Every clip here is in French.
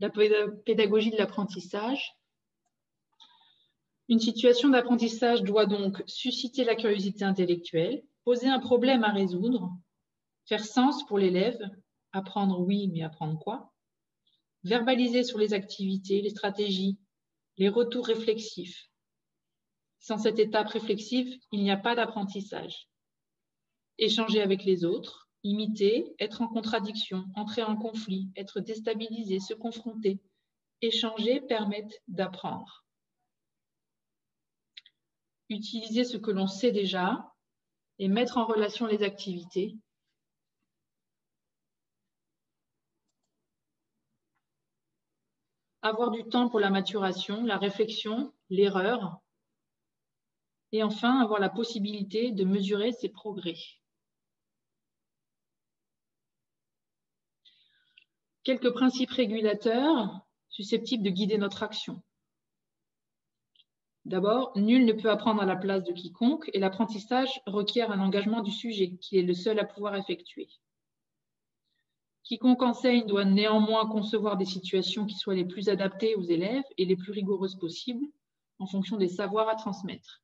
La pédagogie de l'apprentissage. Une situation d'apprentissage doit donc susciter la curiosité intellectuelle, poser un problème à résoudre, faire sens pour l'élève, apprendre oui, mais apprendre quoi? Verbaliser sur les activités, les stratégies, les retours réflexifs. Sans cette étape réflexive, il n'y a pas d'apprentissage. Échanger avec les autres, imiter, être en contradiction, entrer en conflit, être déstabilisé, se confronter. Échanger permettent d'apprendre. Utiliser ce que l'on sait déjà et mettre en relation les activités. Avoir du temps pour la maturation, la réflexion, l'erreur. Et enfin, avoir la possibilité de mesurer ses progrès. Quelques principes régulateurs susceptibles de guider notre action. D'abord, nul ne peut apprendre à la place de quiconque et l'apprentissage requiert un engagement du sujet, qui est le seul à pouvoir effectuer. Quiconque enseigne doit néanmoins concevoir des situations qui soient les plus adaptées aux élèves et les plus rigoureuses possibles en fonction des savoirs à transmettre.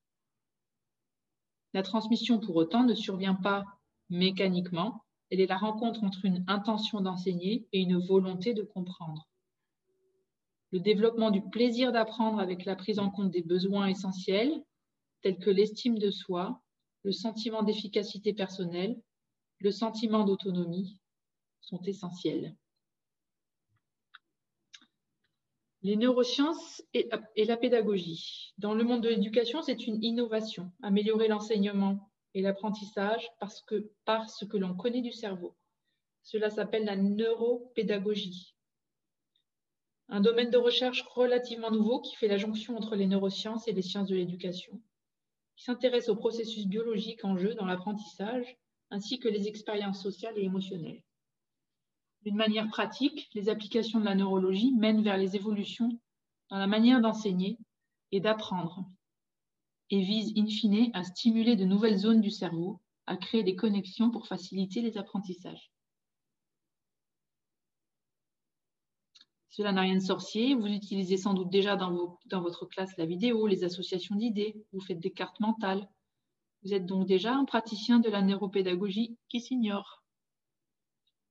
La transmission, pour autant, ne survient pas mécaniquement. Elle est la rencontre entre une intention d'enseigner et une volonté de comprendre. Le développement du plaisir d'apprendre avec la prise en compte des besoins essentiels, tels que l'estime de soi, le sentiment d'efficacité personnelle, le sentiment d'autonomie, sont essentiels. Les neurosciences et la pédagogie. Dans le monde de l'éducation, c'est une innovation. Améliorer l'enseignement et l'apprentissage parce que l'on connaît du cerveau. Cela s'appelle la neuropédagogie. Un domaine de recherche relativement nouveau qui fait la jonction entre les neurosciences et les sciences de l'éducation, qui s'intéresse aux processus biologiques en jeu dans l'apprentissage, ainsi que les expériences sociales et émotionnelles. D'une manière pratique, les applications de la neurologie mènent vers les évolutions dans la manière d'enseigner et d'apprendre et visent in fine à stimuler de nouvelles zones du cerveau, à créer des connexions pour faciliter les apprentissages. Cela n'a rien de sorcier, vous utilisez sans doute déjà dans votre classe la vidéo, les associations d'idées, vous faites des cartes mentales. Vous êtes donc déjà un praticien de la neuropédagogie qui s'ignore.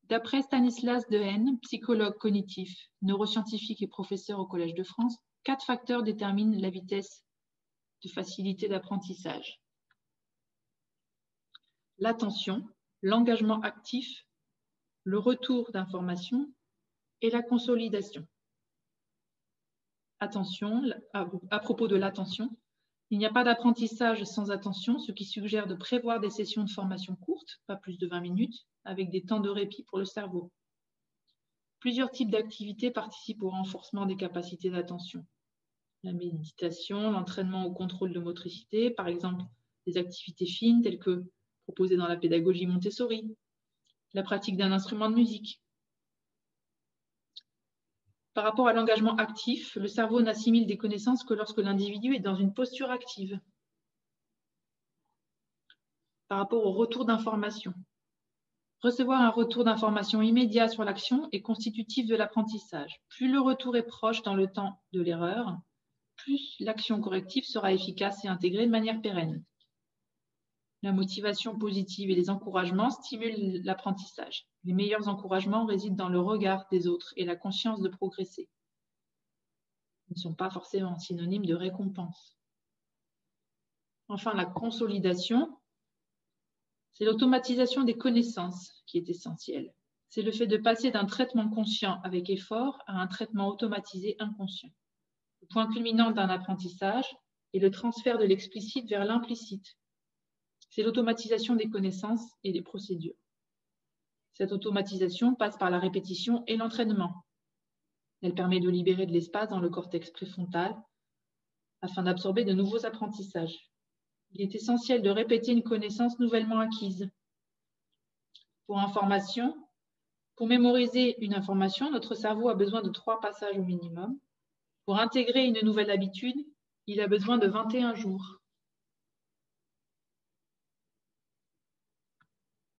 D'après Stanislas Dehaene, psychologue cognitif, neuroscientifique et professeur au Collège de France, 4 facteurs déterminent la vitesse de facilité d'apprentissage. L'attention, l'engagement actif, le retour d'informations et la consolidation. Attention, à propos de l'attention, il n'y a pas d'apprentissage sans attention, ce qui suggère de prévoir des sessions de formation courtes, pas plus de 20 minutes, avec des temps de répit pour le cerveau. Plusieurs types d'activités participent au renforcement des capacités d'attention. La méditation, l'entraînement au contrôle de motricité, par exemple des activités fines telles que proposées dans la pédagogie Montessori, la pratique d'un instrument de musique. Par rapport à l'engagement actif, le cerveau n'assimile des connaissances que lorsque l'individu est dans une posture active. Par rapport au retour d'information. Recevoir un retour d'information immédiat sur l'action est constitutif de l'apprentissage. Plus le retour est proche dans le temps de l'erreur, plus l'action corrective sera efficace et intégrée de manière pérenne. La motivation positive et les encouragements stimulent l'apprentissage. Les meilleurs encouragements résident dans le regard des autres et la conscience de progresser. Ils ne sont pas forcément synonymes de récompense. Enfin, la consolidation, c'est l'automatisation des connaissances qui est essentielle. C'est le fait de passer d'un traitement conscient avec effort à un traitement automatisé inconscient. Le point culminant d'un apprentissage est le transfert de l'explicite vers l'implicite. C'est l'automatisation des connaissances et des procédures. Cette automatisation passe par la répétition et l'entraînement. Elle permet de libérer de l'espace dans le cortex préfrontal afin d'absorber de nouveaux apprentissages. Il est essentiel de répéter une connaissance nouvellement acquise. Pour information, pour mémoriser une information, notre cerveau a besoin de 3 passages au minimum. Pour intégrer une nouvelle habitude, il a besoin de 21 jours.